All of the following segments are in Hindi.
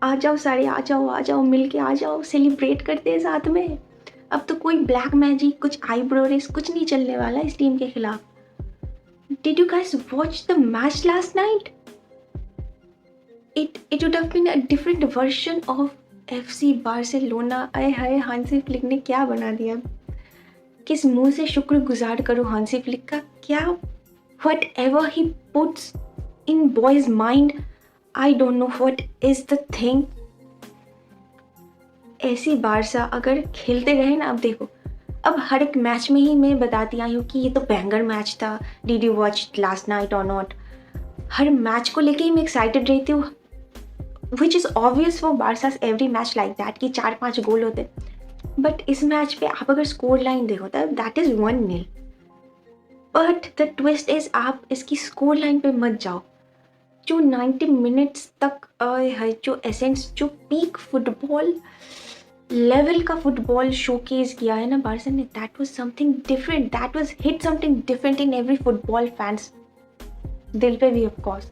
आ जाओ सारे, आ जाओ मिल के आ जाओ, सेलिब्रेट करते हैं साथ में। अब तो कोई ब्लैक मैजिक, कुछ आईब्रो रेस, कुछ नहीं चलने वाला इस टीम के खिलाफ। Did you guys watch the match last night? It would have been a different version of FC Barcelona. आए हाय, हांसी फ्लिक ने क्या बना दिया। किस मुंह से शुक्रगुजार करूं हांसी फ्लिक का। क्या whatever he puts in boys mind, I don't know what is the thing. ऐसी बारसा अगर खेलते रहे ना, अब देखो, अब हर एक मैच में ही मैं बताती आई हूँ कि ये तो बैंगर मैच था, did you watch last night और नॉट। हर मैच को लेके ही मैं एक्साइटेड रहती हूँ, which is obvious for Barcas every match like that कि 4-5 गोल होते। बट इस मैच पे आप अगर स्कोर लाइन देखो तो that is 1-0। But the twist is आप इसकी स्कोर लाइन पे मत जाओ। जो 90 मिनट्स तक है, जो एसेंस, जो पीक फुटबॉल लेवल का फुटबॉल शोकेस किया है ना बार्सा ने, that was something different, that was hit something different in every football fans दिल पे भी, of course.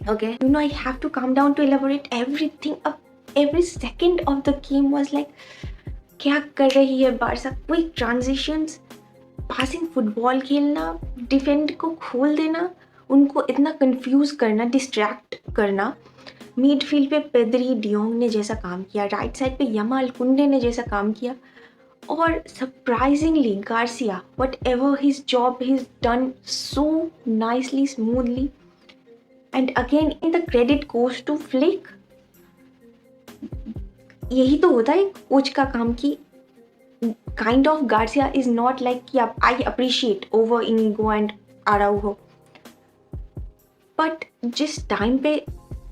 Okay, I have to calm down to elaborate everything up. Every second of the game was like, क्या कर रही है Barça? Quick transitions, passing football खेलना, डिफेंड को खोल देना, उनको इतना कंफ्यूज करना, डिस्ट्रैक्ट करना। मिडफील्ड पे पेद्री, डियोंग ने जैसा काम किया, राइट साइड पे यमाल कुंडे ने जैसा काम किया, और surprisingly Garcia, whatever his job he's done so nicely, smoothly. And again, in the credit goes to Flick. यही तो होता है कोच का काम कि kind of Garcia is not like कि आप I appreciate over Inigo and Araujo, but जिस टाइम पे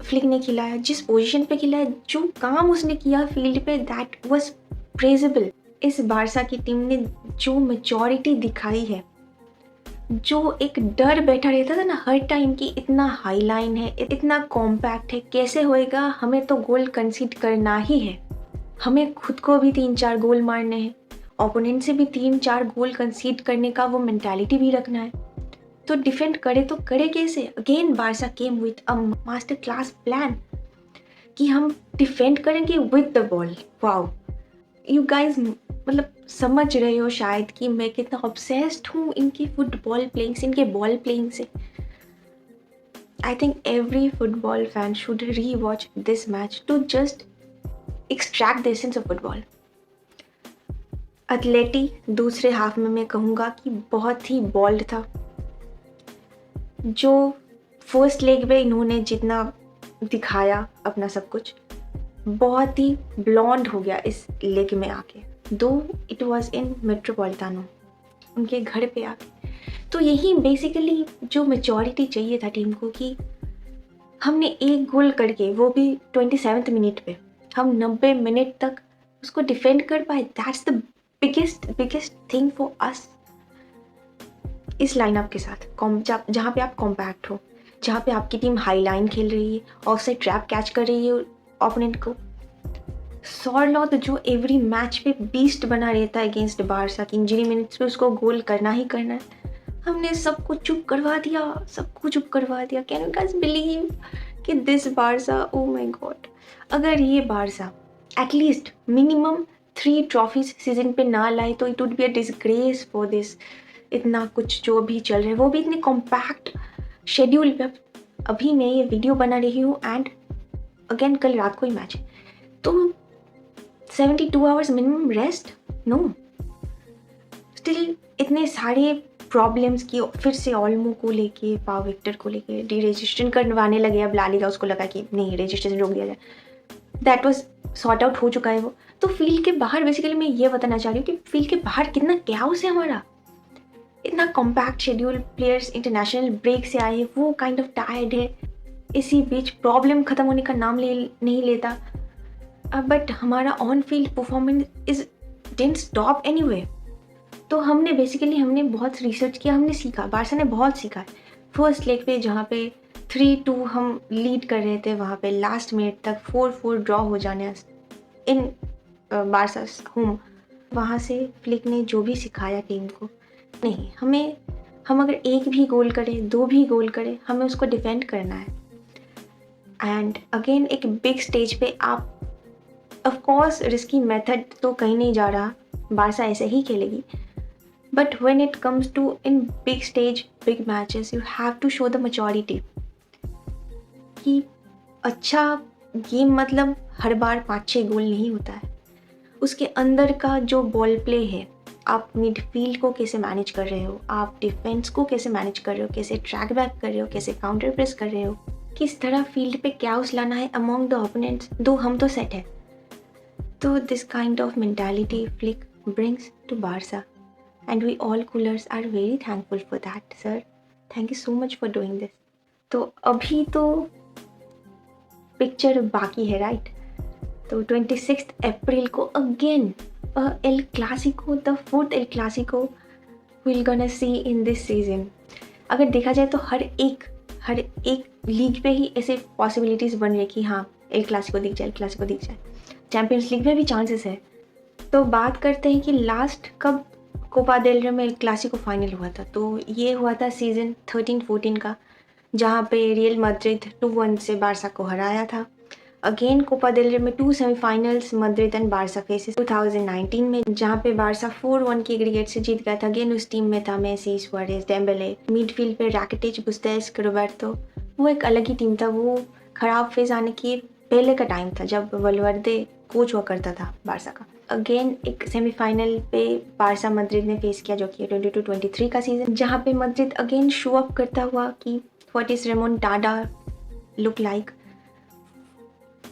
फ्लिक ने खिलाया, जिस पोजीशन पे खिलाया, जो काम उसने किया फील्ड पे, दैट वाज प्रेजेबल। इस बारसा की टीम ने जो मैच्योरिटी दिखाई है, जो एक डर बैठा रहता था ना हर टाइम कि इतना हाई लाइन है, इतना कॉम्पैक्ट है, कैसे होएगा, हमें तो गोल कंसीड करना ही है, हमें खुद को भी 3-4 गोल मारने हैं, ओपोनेंट से भी 3-4 गोल कंसीड करने का वो मेंटालिटी भी रखना है, तो डिफेंड करे तो करे कैसे। Again Barça came with a master class plan कि हम डिफेंड करेंगे with the ball. Wow, you guys मतलब समझ रहे हो शायद कि मैं कितना ऑब्सेस्ड हूँ इनकी फुटबॉल प्लेइंग से, इनके बॉल प्लेइंग से। I think every football fan should rewatch this match to just extract the essence of football. Atleti दूसरे हाफ में मैं कहूँगा कि बहुत ही बॉल्ड था। जो फर्स्ट लेग में इन्होंने जितना दिखाया अपना सब कुछ, बहुत ही ब्लॉन्ड हो गया इस लेग में आके, दो इट वॉज इन मेट्रोपॉलिटानो, उनके घर पे आके। तो यही बेसिकली जो मैच्योरिटी चाहिए था टीम को कि हमने एक गोल करके, वो भी 27वें मिनट पे, हम 90 मिनट तक उसको डिफेंड कर पाए। That's the biggest thing for us इस लाइनअप के साथ, जहाँ पे आप कॉम्पैक्ट हो, जहाँ पे आपकी टीम हाई लाइन खेल रही है, ऑफसाइड ट्रैप कैच कर रही है ओपोनेंट को। सॉरलॉट जो एवरी मैच पे बीस्ट बना रहता है अगेंस्ट बारसा की इंजरी मिनट्स पे उसको गोल करना ही करना है, हमने सबको चुप करवा दिया। कैन यू गाइस बिलीव कि this Barça, oh my God, अगर ये Barça at least minimum 3 trophies season पे ना लाए तो it would be a disgrace for this. इतना कुछ जो भी चल रहा है, वो भी इतने कॉम्पैक्ट शेड्यूल पे। अभी मैं ये वीडियो बना रही हूँ एंड अगेन कल रात को ही मैच है, तो 72 hours minimum rest, no, still इतने सारे प्रॉब्लम्स की, फिर से ऑल्मो को लेके, पाव विक्टर को लेके डी रजिस्ट्रेशन करवाने लगे। अब लालिगा उसको लगा कि नहीं, रजिस्ट्रेशन रोक दिया जाए, दैट वाज सॉर्ट आउट हो चुका है वो। तो फील्ड के बाहर बेसिकली मैं ये बताना चाह रही हूँ कि फील्ड के बाहर कितना कैओस है हमारा, इतना compact schedule, players international break से आए, वो काइंड ऑफ टायर्ड है, इसी बीच प्रॉब्लम ख़त्म होने का नाम नहीं लेता। बट हमारा on field performance is didn't stop anyway. तो हमने बहुत रिसर्च किया, हमने सीखा, बारसा ने बहुत सीखा। फर्स्ट लेग पे जहाँ पे 3-2 हम लीड कर रहे थे, वहाँ पे लास्ट मिनट तक 4-4 ड्रॉ हो जाने इन बारसा होम, वहाँ से फ्लिक ने जो भी सिखाया टीम को, नहीं, हम अगर एक भी गोल करें, 2 भी गोल करें, हमें उसको डिफेंड करना है। एंड अगेन एक बिग स्टेज पे आप, ऑफ कोर्स रिस्की मेथड तो कहीं नहीं जा रहा, बारसा ऐसे ही खेलेगी, but when it comes to in big stage big matches you have to show the maturity कि अच्छा गेम मतलब हर बार 5-6 गोल नहीं होता है। उसके अंदर का जो बॉल प्ले है, आप मिडफील्ड को कैसे मैनेज कर रहे हो, आप डिफेंस को कैसे मैनेज कर रहे हो, कैसे ट्रैक बैक कर रहे हो, कैसे काउंटर प्रेस कर रहे हो, किस तरह फील्ड पे कैओस लाना है अमॉन्ग द ओपोनेंट्स, दो हम तो सेट है। तो this kind of mentality Flick brings to Barca and we all culers are very thankful for that sir, thank you so much for doing this. तो अभी तो पिक्चर बाकी है राइट। तो 26 अप्रैल को again El Clasico, the fourth El Clasico will gonna see in this season. अगर देखा जाए तो हर एक लीग पे ही ऐसे पॉसिबिलिटीज़ बन रही है कि हाँ एल क्लासिको दिख जाए, एल क्लासिको दिख जाए। चैम्पियंस लीग में भी चांसेस है। तो बात करते हैं कि लास्ट कब कोपा डेल रे में एल क्लासिको फाइनल हुआ था, तो ये हुआ था सीज़न 13-14 का, जहाँ पे रियल मैड्रिड 2-1 से बारसा को हराया था। अगेन कोपा डेल रे में 2 semifinals Madrid and Barca faces 2019 में, जहाँ पे बारसा 4-1 की एग्रीगेट से जीत गया था। अगेन उस टीम में था मेसी, सुआरेज, डेम्बेले, मिडफील्ड पे रैकिटिच, बुस्केट्स, रोबर्टो। वो एक अलग ही टीम था। वो खराब फेज आने की पहले का टाइम था जब वल्वर्दे कोच हुआ करता था बारसा का। अगेन एक सेमीफाइनल पे बारसा मैड्रिड ने फेस किया, जो कि 22-23 का सीजन, जहाँ पे मैड्रिड अगेन शो अप करता हुआ कि व्हाट इज रेमोंटाडा लुक लाइक।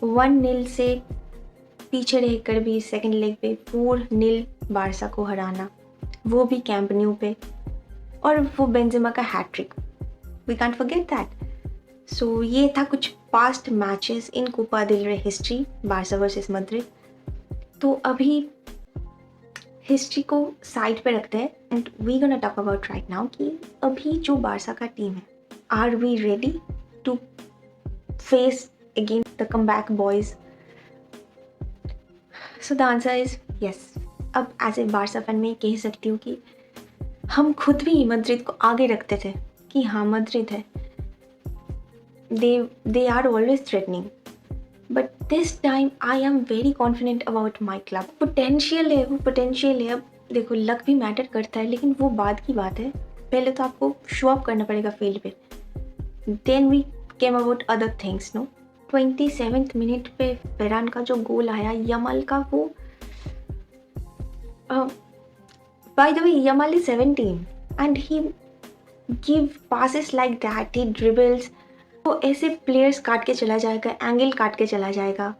1-0 से पीछे रहकर भी सेकंड लेग पे 4-0 बारसा को हराना, वो भी कैंप न्यू पे, और वो बेंजेमा का hattrick, we can't forget that. So ये था कुछ past matches in Copa del Rey history, Barca versus Madrid. तो अभी हिस्ट्री को साइड पे रखते हैं and we gonna talk about right now कि अभी जो बारसा का टीम है, are we ready to face against the comeback boys? So the answer is yes. अब एज ए बारसा फैन मैं कह सकती हूँ कि हम खुद भी मैड्रिड को आगे रखते थे कि हाँ मैड्रिड है, they are always threatening, but this time I am very confident about my club. Potential है, वो पोटेंशियल है। अब देखो लक भी मैटर करता है, लेकिन वो बाद की बात है। पहले तो आपको शो अप करना पड़ेगा फील्ड पे, then we came about other things no. 27th minute पे फेरान का जो गोल आया, यमाल का, वो by the way Yamal is 17 and he give passes like that, he dribbles. वो ऐसे प्लेयर्स काट के चला जाएगा, एंगल काट के चला जाएगा,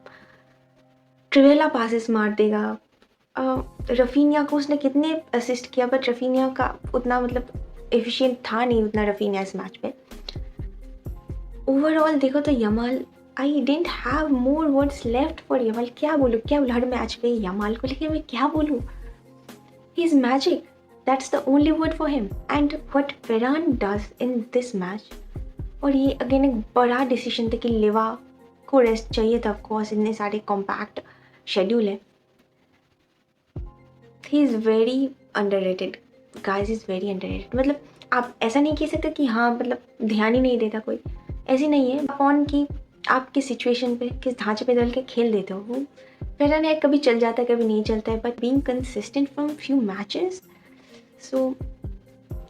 ट्रिवेला पासेस मार देगा। रफीनिया को उसने कितने असिस्ट किया, बट रफीनिया का उतना मतलब एफिशिएंट था नहीं उतना रफीनिया इस मैच पे। ओवरऑल देखो तो Yamal, I don't have more words left for Yamal. क्या बोलूँ हर मैच पे यमाल को लेके मैं क्या बोलूँ। He is magic, that's the only word for him and what Ferran does in this match. और ये अगेन एक बड़ा डिसीजन था कि लेवा को रेस्ट चाहिए था, ऑफकोर्स इतने सारे कॉम्पैक्ट शेड्यूल है। He is very underrated guys, is very underrated. मतलब आप ऐसा नहीं कह सकते कि हाँ मतलब ध्यान ही नहीं देता कोई, ऐसी नहीं है। कौन की आप किस सिचुएशन पे, किस ढांचे पे डाल के खेल देते हो, वो फेरान है, कभी चल जाता है कभी नहीं चलता है, but being consistent from few matches, so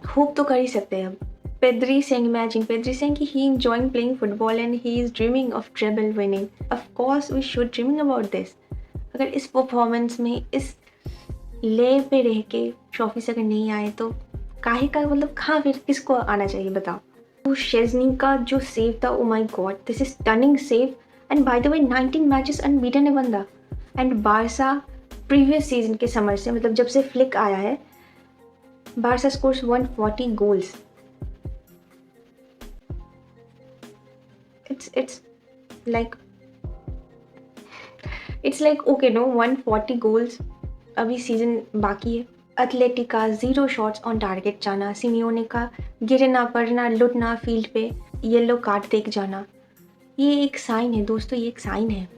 hope तो कर ही सकते हैं। अब Pedri saying, imagine Pedri saying कि he enjoying playing football and he is dreaming of treble winning. Of course we should dreaming about this. अगर इस परफॉर्मेंस में इस ले पे रह के ट्रॉफी से अगर नहीं आए तो काहे का मतलब कहाँ फिर किसको आना चाहिए बताओ। वो शेज़नी का जो सेव था, oh my God, this is stunning save. And bye the way 19 matches unbeaten है बंदा। एंड बारसा प्रीवियस सीजन के समर से, मतलब जब से फ्लिक आया है, Barça scores 140 goals. it's like okay no 140 goals, अभी सीजन बाकी है। एथलेटिका 0 शॉट्स ऑन टारगेट जाना, सिमियोने का गिरना पड़ना लुटना फील्ड पे, येलो कार्ड देख जाना, ये एक साइन है दोस्तों, ये एक साइन है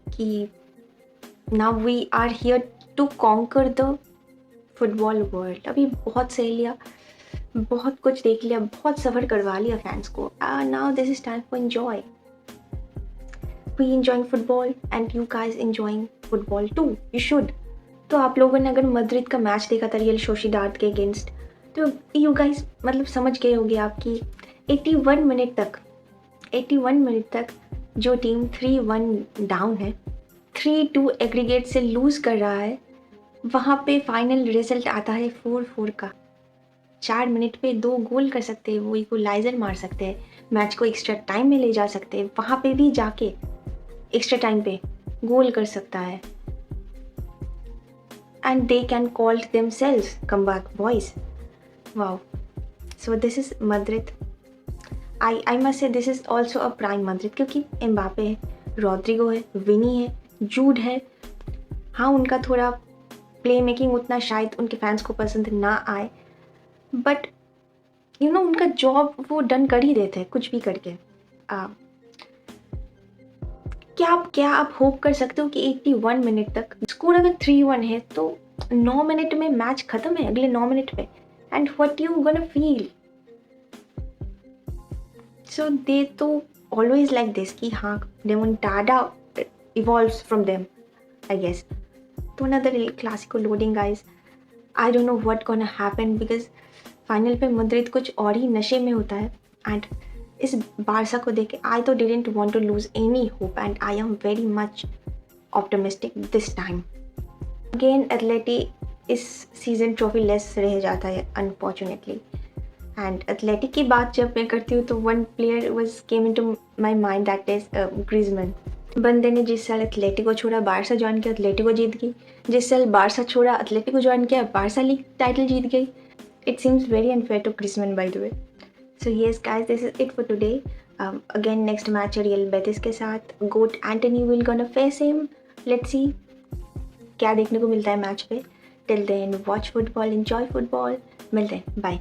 कि now we are here to conquer the football world. अभी बहुत सह लिया, बहुत कुछ देख लिया, बहुत सफ़र करवा लिया फैंस को। Now this is time for enjoy. we enjoying football and you guys enjoying football too. You should. तो आप लोगों ने अगर मद्रिद का मैच देखा था रियल सोसिएदाद के अगेंस्ट, तो यू गाइस मतलब समझ गए होंगे आपकी 81 मिनट तक जो टीम 3-1 डाउन है, 3-2 एग्रीगेट से लूज़ कर रहा है, वहाँ पे फाइनल रिजल्ट आता है 4-4 का। 4 मिनट पे 2 गोल कर सकते हैं, वो इक्वलाइज़र मार सकते हैं, मैच को एक्स्ट्रा टाइम में ले जा सकते हैं, वहाँ पे भी जाके एक्स्ट्रा टाइम पे गोल कर सकता है। And they can call themselves comeback boys. Wow. So this is Madrid. I must say this is also a prime Madrid क्योंकि एम्बापे है, रॉड्रिगो है, विनी है, जूड है। हाँ, उनका थोड़ा प्ले मेकिंग उतना शायद उनके फैंस को पसंद ना आए, बट यू नो उनका जॉब वो डन कर ही देते हैं कुछ भी करके। क्या आप होप कर सकते हो कि 81 मिनट तक स्कोर अगर 3-1 है तो 9 मिनट में मैच खत्म है, अगले 9 मिनट पे, and what you gonna feel. So they तो ऑलवेज लाइक दिस कि हाँ remontada evolves from them I guess. तो another clasico loading guys, I don't know what gonna happen because final पे मद्रिद कुछ और ही नशे में होता है। एंड इस बारसा को देख के आई तो didn't want to lose any hope and I am very much optimistic this time. Again Atleti इस सीज़न ट्रॉफी लेस रह जाता है अनफॉर्चुनेटली। एंड एथलेटी की बात जब मैं करती हूँ तो one player was came into my mind, that is Griezmann. बंदे ने जिस साल एथलेटिको छोड़ा बारसा ज्वाइन किया, एथलेटिको जीत गई। जिस साल बारसा छोड़ा एथलेटिको ज्वाइन किया, बारसा लीग टाइटल जीत गई। It seems very unfair to Griezmann by the way. So yes guys, this is it for today. Again next match है रियल बेटिस के साथ। Goat Antony will gonna face him. Let's see क्या देखने को मिलता है मैच पे। Till then watch football, enjoy football. मिलते हैं, बाय।